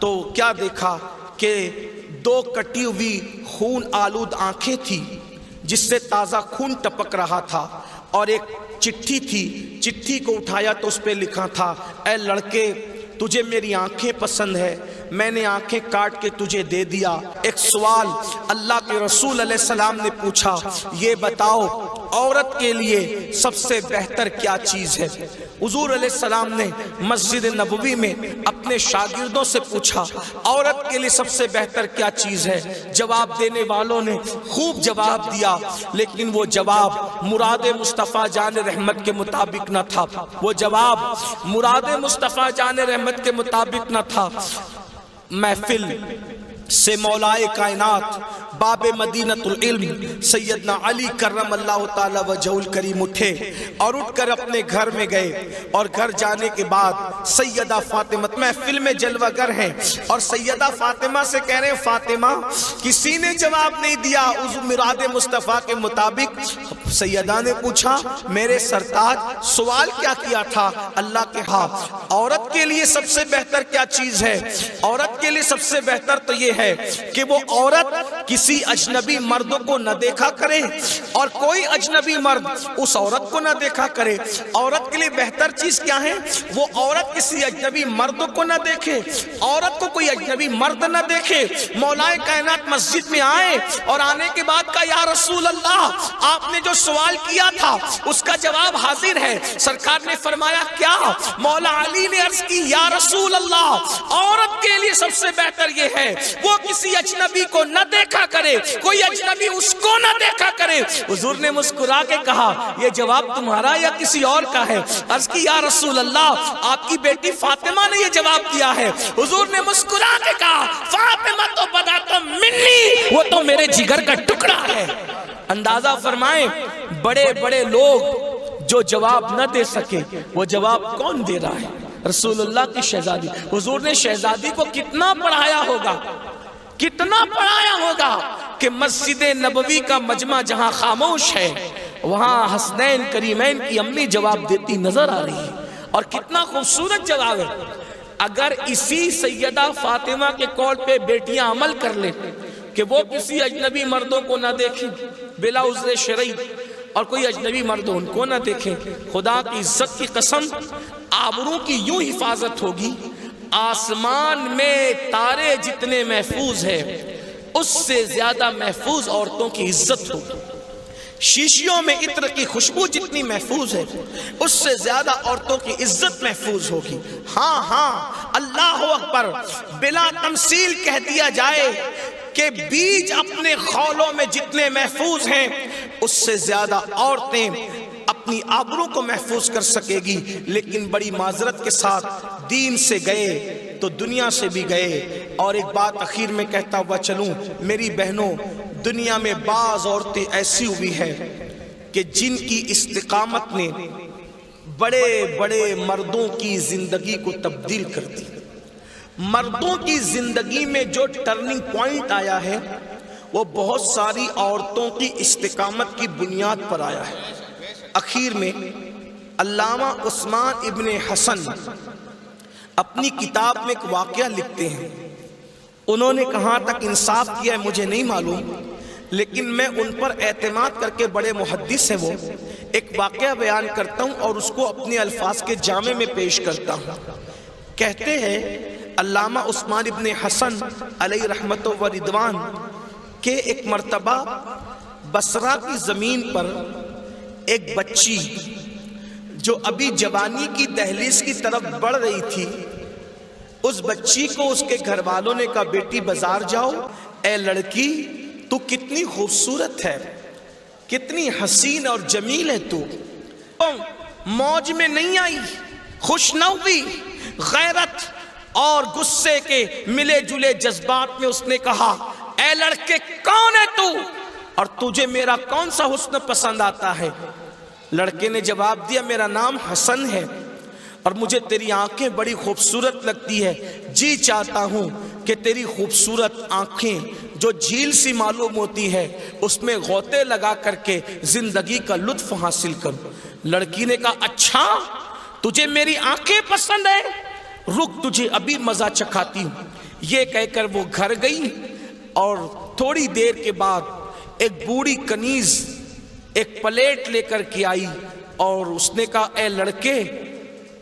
تو کیا دیکھا کہ دو کٹی ہوئی خون آلود آنکھیں تھی جس سے تازہ خون ٹپک رہا تھا، اور ایک چٹھی تھی، چٹھی کو اٹھایا تو اس پہ لکھا تھا، اے لڑکے تجھے میری آنکھیں پسند ہے، میں نے آنکھیں کاٹ کے تجھے دے دیا۔ ایک سوال اللہ کے رسول علیہ السلام نے پوچھا، یہ بتاؤ عورت کے لیے سب سے بہتر کیا چیز ہے؟ حضور علیہ السلام نے مسجد نبوی میں اپنے شاگردوں سے پوچھا عورت کے لیے سب سے بہتر کیا چیز ہے؟ جواب دینے والوں نے خوب جواب دیا، لیکن وہ جواب مراد مصطفیٰ جان رحمت کے مطابق نہ تھا، وہ جواب مراد مصطفیٰ جان رحمت کے مطابق نہ تھا۔ محفل سے مولائے کائنات باب مدینۃ العلم سیدنا علی کرم اللہ تعالی وجہ الکریم اٹھے اور اٹھ کر اپنے گھر میں گئے، اور گھر جانے کے بعد سیدہ فاطمہ محفل میں جلوہ گر ہیں، اور سیدہ فاطمہ سے کہہ رہے ہیں فاطمہ کسی نے جواب نہیں دیا اس مراد مصطفیٰ کے مطابق۔ سیدہ نے پوچھا میرے سرتاج سوال کیا کیا تھا؟ اللہ کے ہاں عورت کے لیے سب سے بہتر کیا چیز ہے؟ عورت کے لیے سب سے بہتر تو یہ ہے کہ وہ عورت کسی اجنبی مرد کو نہ دیکھا کرے اور کوئی اجنبی مرد اس عورت کو نہ دیکھا کرے۔ عورت کے لیے بہتر چیز کیا ہے؟ وہ عورت کسی اجنبی مرد کو نہ دیکھے، عورت کو کوئی اجنبی مرد نہ دیکھے۔ مولائے کائنات مسجد میں آئے اور آنے کے بعد کہا یا رسول اللہ آپ نے جو سوال کیا تھا اس کا جواب حاضر ہے۔ سرکار نے فرمایا کیا؟ مولا علی نے عرض کی یا رسول اللہ عورت کے لیے سب سے بہتر یہ ہے وہ کسی اجنبی کو نہ دیکھا کرے، کوئی اجنبی اس کو نہ دیکھا کرے۔ حضور نے مسکرا کے کہا یہ جواب تمہارا یا کسی اور کا ہے؟ عرض کی یا رسول اللہ آپ کی بیٹی فاطمہ نے یہ جواب دیا ہے۔ حضور نے مسکرا کے کہا فاطمہ تو بدا منی، وہ تو میرے جگر کا ٹکڑا ہے۔ اندازہ فرمائیں بڑے بڑے لوگ جو جواب نہ دے سکے وہ جواب کون دے رہا ہے؟ رسول اللہ کی شہزادی۔ حضور نے شہزادی کو کتنا پڑھایا ہوگا، کتنا پڑھایا ہوگا کہ مسجد نبوی کا مجمع جہاں خاموش ہے وہاں حسنین کریمین کی امی جواب دیتی نظر آ رہی ہے، اور کتنا خوبصورت جواب ہے۔ اگر اسی سیدہ فاطمہ کے قول پہ بیٹیاں عمل کر لیں کہ وہ کسی اجنبی مردوں کو نہ دیکھیں بلا عذر شرعی، اور کوئی اجنبی مرد ان کو نہ دیکھیں، خدا کی عزت کی قسم آبرو کی یوں حفاظت ہوگی، آسمان میں تارے جتنے محفوظ ہیں اس سے زیادہ محفوظ عورتوں کی عزت ہوگی، شیشیوں میں عطر کی خوشبو جتنی محفوظ ہے اس سے زیادہ عورتوں کی عزت محفوظ ہوگی۔ ہاں ہاں اللہ اکبر، بلا تمثیل کہہ دیا جائے کہ بیج اپنے خولوں میں جتنے محفوظ ہیں اس سے زیادہ عورتیں اپنی آبرو کو محفوظ کر سکے گی۔ لیکن بڑی معذرت کے ساتھ دین سے گئے تو دنیا سے بھی گئے۔ اور ایک بات اخیر میں کہتا ہوا چلوں، میری بہنوں دنیا میں بعض عورتیں ایسی ہوئی ہیں کہ جن کی استقامت نے بڑے بڑے مردوں کی زندگی کو تبدیل کر دی۔ مردوں کی زندگی میں جو ٹرننگ پوائنٹ آیا ہے وہ بہت ساری عورتوں کی استقامت کی بنیاد پر آیا ہے۔ اخیر میں علامہ عثمان ابن حسن اپنی کتاب میں ایک واقعہ لکھتے ہیں، انہوں نے کہاں تک انصاف کیا ہے مجھے نہیں معلوم، لیکن میں ان پر اعتماد کر کے، بڑے محدث ہیں وہ، ایک واقعہ بیان کرتا ہوں اور اس کو اپنے الفاظ کے جامع میں پیش کرتا ہوں۔ کہتے ہیں علامہ عثمان ابن حسن علیہ رحمت و رضوان کہ ایک مرتبہ بصرہ کی زمین پر ایک بچی جو ابھی جوانی کی دہلیز کی طرف بڑھ رہی تھی، اس بچی کو اس کے گھر والوں نے کہا بیٹی بازار جاؤ، اے لڑکی تو کتنی خوبصورت ہے، کتنی حسین اور جمیل ہے تو۔ موج میں نہیں آئی، خوش نہ ہوئی، غیرت اور غصے کے ملے جلے جذبات میں اس نے کہا اے لڑکے کون ہے تو، اور تجھے میرا کون سا حسن پسند آتا ہے؟ لڑکے نے جواب دیا میرا نام حسن ہے اور مجھے تیری آنکھیں بڑی خوبصورت لگتی ہے، جی چاہتا ہوں کہ تیری خوبصورت آنکھیں جو جھیل سی معلوم ہوتی ہے اس میں غوطے لگا کر کے زندگی کا لطف حاصل کروں۔ لڑکی نے کہا اچھا تجھے میری آنکھیں پسند ہے، رک تجھے ابھی مزہ چکھاتی ہوں۔ یہ کہہ کر وہ گھر گئی اور تھوڑی دیر کے بعد ایک بوڑھی کنیز ایک پلیٹ لے کر کے آئی اور اس نے کہا اے لڑکے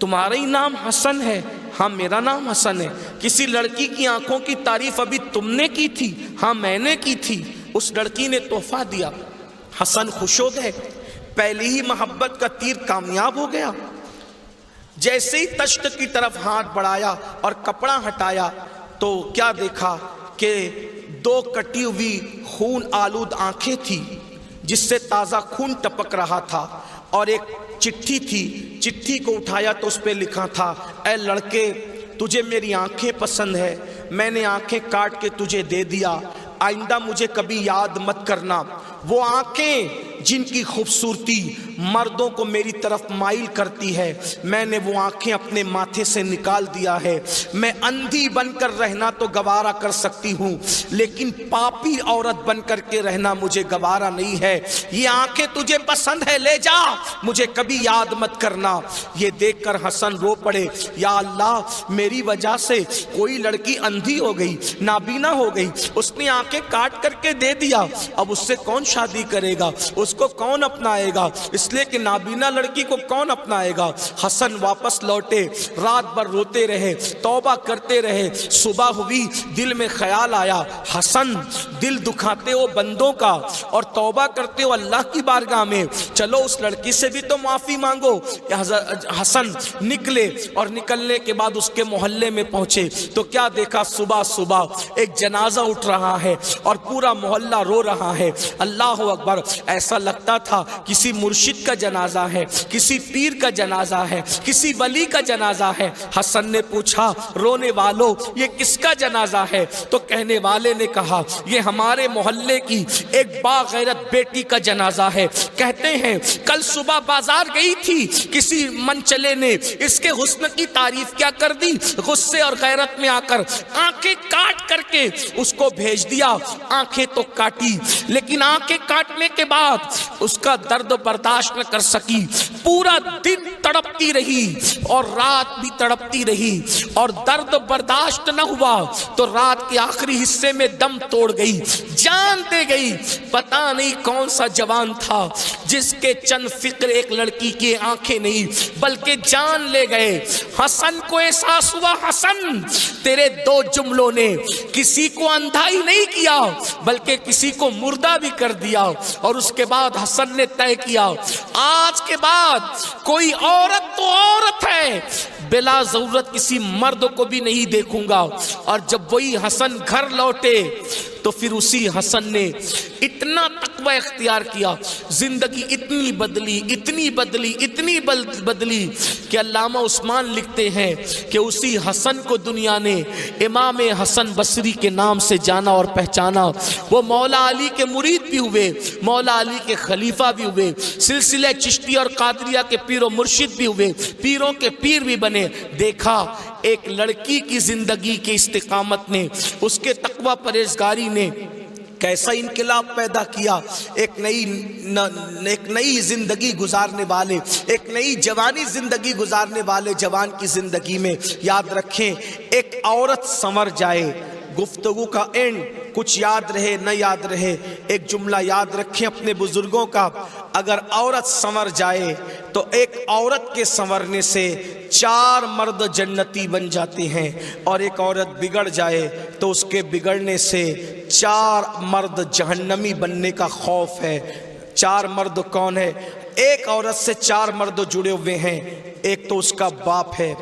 تمہارا ہی نام حسن ہے؟ ہاں میرا نام حسن ہے۔ کسی لڑکی کی آنکھوں کی تعریف ابھی تم نے کی تھی؟ ہاں میں نے کی تھی۔ اس لڑکی نے تحفہ دیا، حسن خوش ہو گئے، پہلی ہی محبت کا تیر کامیاب ہو گیا۔ جیسے ہی تشت کی طرف ہاتھ بڑھایا اور کپڑا ہٹایا تو کیا دیکھا کہ دو کٹی ہوئی خون آلود آنکھیں تھی جس سے تازہ خون ٹپک رہا تھا، اور ایک چٹھی تھی۔ چٹھی کو اٹھایا تو اس پہ لکھا تھا اے لڑکے تجھے میری آنکھیں پسند ہے، میں نے آنکھیں کاٹ کے تجھے دے دیا، آئندہ مجھے کبھی یاد مت کرنا۔ وہ آنکھیں جن کی خوبصورتی مردوں کو میری طرف مائل کرتی ہے، میں نے وہ آنکھیں اپنے ماتھے سے نکال دیا ہے۔ میں اندھی بن کر رہنا تو گوارا کر سکتی ہوں، لیکن پاپی عورت بن کر کے رہنا مجھے گوارا نہیں ہے۔ یہ آنکھیں تجھے پسند ہے، لے جا، مجھے کبھی یاد مت کرنا۔ یہ دیکھ کر حسن رو پڑے، یا اللہ میری وجہ سے کوئی لڑکی اندھی ہو گئی، نابینا ہو گئی، اس نے آنکھیں کاٹ کر کے دے دیا، اب اس سے کون شادی کرے گا، اس کو کون اپنائے گا، اس لیے کہ نابینا لڑکی کو کون اپنائے گا۔ حسن واپس لوٹے، رات بھر روتے رہے، توبہ کرتے رہے۔ صبح ہوئی، دل میں خیال آیا، حسن دل دکھاتے ہو بندوں کا اور توبہ کرتے ہو اللہ کی بارگاہ میں، چلو اس لڑکی سے بھی تو معافی مانگو۔ حسن نکلے اور نکلنے کے بعد اس کے محلے میں پہنچے تو کیا دیکھا، صبح صبح ایک جنازہ اٹھ رہا ہے اور پورا محلہ رو رہا ہے۔ اللہ اکبر، ایسا لگتا تھا کسی مرشد کا جنازہ ہے، کسی پیر کا جنازہ ہے، کسی ولی کا جنازہ ہے۔ حسن نے پوچھا رونے والوں یہ کس کا جنازہ ہے؟ تو کہنے والے نے کہا یہ ہمارے محلے کی ایک باغیرت بیٹی کا جنازہ ہے۔ کہتے ہیں کل صبح بازار گئی تھی، کسی منچلے نے اس کے حسن کی تعریف کیا کر دی، غصے اور غیرت میں آ کر آنکھیں کاٹ کر کے اس کو بھیج دیا۔ آنکھیں تو کاٹی لیکن آنکھیں کاٹنے کے بعد اس کا درد برداشت نہ کر سکی، پورا دن تڑپتی رہی اور رات بھی تڑپتی رہی، اور درد برداشت نہ ہوا تو رات کے آخری حصے میں دم توڑ گئی، جان دے گئی۔ پتہ نہیں کون سا جوان تھا جس کے چند فکر ایک لڑکی کی آنکھیں نہیں بلکہ جان لے گئے۔ حسن کو احساس ہوا حسن تیرے دو جملوں نے کسی کو اندھا ہی نہیں کیا بلکہ کسی کو مردہ بھی کر دیا۔ اور اس کے بعد حسن نے طے کیا آج کے بعد کوئی عورت تو عورت ہے، بلا ضرورت کسی مرد کو بھی نہیں دیکھوں گا۔ اور جب وہی حسن گھر لوٹے تو پھر اسی حسن نے اتنا تقوی اختیار کیا، زندگی اتنی بدلی اتنی بدلی اتنی بدلی کہ علامہ عثمان لکھتے ہیں کہ اسی حسن کو دنیا نے امام حسن بصری کے نام سے جانا اور پہچانا۔ وہ مولا علی کے مرید بھی ہوئے، مولا علی کے خلیفہ بھی ہوئے، سلسلہ چشتی اور قادریہ کے پیر و مرشد بھی ہوئے، پیروں کے پیر بھی بنے۔ دیکھا ایک لڑکی کی زندگی کے استقامت نے، اس کے تقوی پرہیزگاری نے کیسا انقلاب پیدا کیا۔ ایک نئی زندگی گزارنے والے، ایک نئی جوانی زندگی گزارنے والے جوان کی زندگی میں یاد رکھیں ایک عورت سنور جائے، گفتگو کا اینڈ کچھ یاد رہے نہ یاد رہے، ایک جملہ یاد رکھیں اپنے بزرگوں کا، اگر عورت سنور جائے تو ایک عورت کے سنورنے سے 4 مرد جنتی بن جاتے ہیں، اور ایک عورت بگڑ جائے تو اس کے بگڑنے سے 4 مرد جہنمی بننے کا خوف ہے۔ 4 مرد کون ہے؟ ایک عورت سے 4 مرد جڑے ہوئے ہیں، ایک تو اس کا باپ ہے،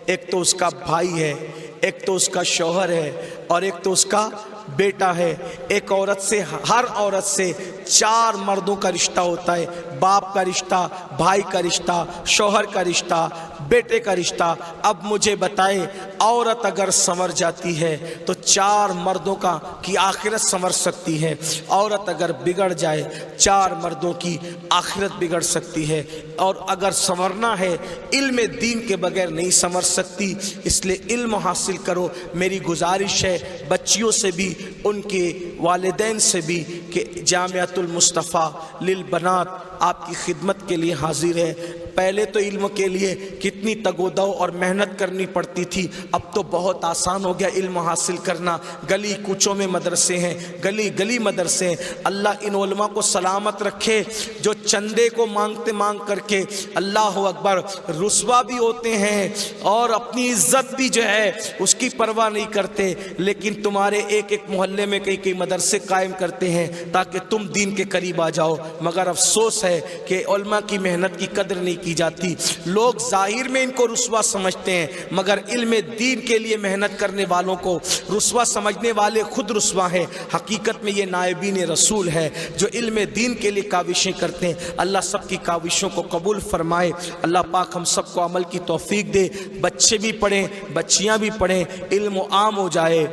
ایک تو اس کا بھائی ہے، ایک تو اس کا شوہر ہے، اور ایک تو اس کا بیٹا ہے۔ ایک عورت سے، ہر عورت سے 4 مردوں کا رشتہ ہوتا ہے، باپ کا رشتہ، بھائی کا رشتہ، شوہر کا رشتہ، بیٹے کا رشتہ۔ اب مجھے بتائیں عورت اگر سنور جاتی ہے تو 4 مردوں کی آخرت سنور سکتی ہے، عورت اگر بگڑ جائے 4 مردوں کی آخرت بگڑ سکتی ہے۔ اور اگر سنورنا ہے علم دین کے بغیر نہیں سنور سکتی، اس لیے علم حاصل کرو۔ میری گزارش ہے بچیوں سے بھی، ان کے والدین سے بھی کہ جامعۃ المصطفیٰ للبنات آپ کی خدمت کے لیے حاضر ہے۔ پہلے تو علم کے لیے کتنی تگودو اور محنت کرنی پڑتی تھی، اب تو بہت آسان ہو گیا علم حاصل کرنا۔ گلی کوچوں میں مدرسے ہیں، گلی گلی مدرسے ہیں۔ اللہ ان علماء کو سلامت رکھے جو چندے کو مانگتے مانگ کر کے اللہ اکبر رسوا بھی ہوتے ہیں اور اپنی عزت بھی جو ہے اس کی پرواہ نہیں کرتے، لیکن تمہارے ایک ایک محلے میں کئی کئی مدرسے قائم کرتے ہیں تاکہ تم دین کے قریب آ جاؤ۔ مگر افسوس ہے کہ علماء کی محنت کی قدر نہیں کی جاتی۔ لوگ ظاہر میں ان کو رسوا سمجھتے ہیں، مگر علم دین کے لیے محنت کرنے والوں کو رسوا سمجھنے والے خود رسوا ہیں۔ حقیقت میں یہ نائبین رسول ہے جو علم دین کے لیے کاوشیں کرتے ہیں۔ اللہ سب کی کاوشوں کو قبول فرمائے۔ اللہ پاک ہم سب کو عمل کی توفیق دے۔ بچے بھی پڑھیں، بچیاں بھی پڑھیں، علم عام ہو جائے۔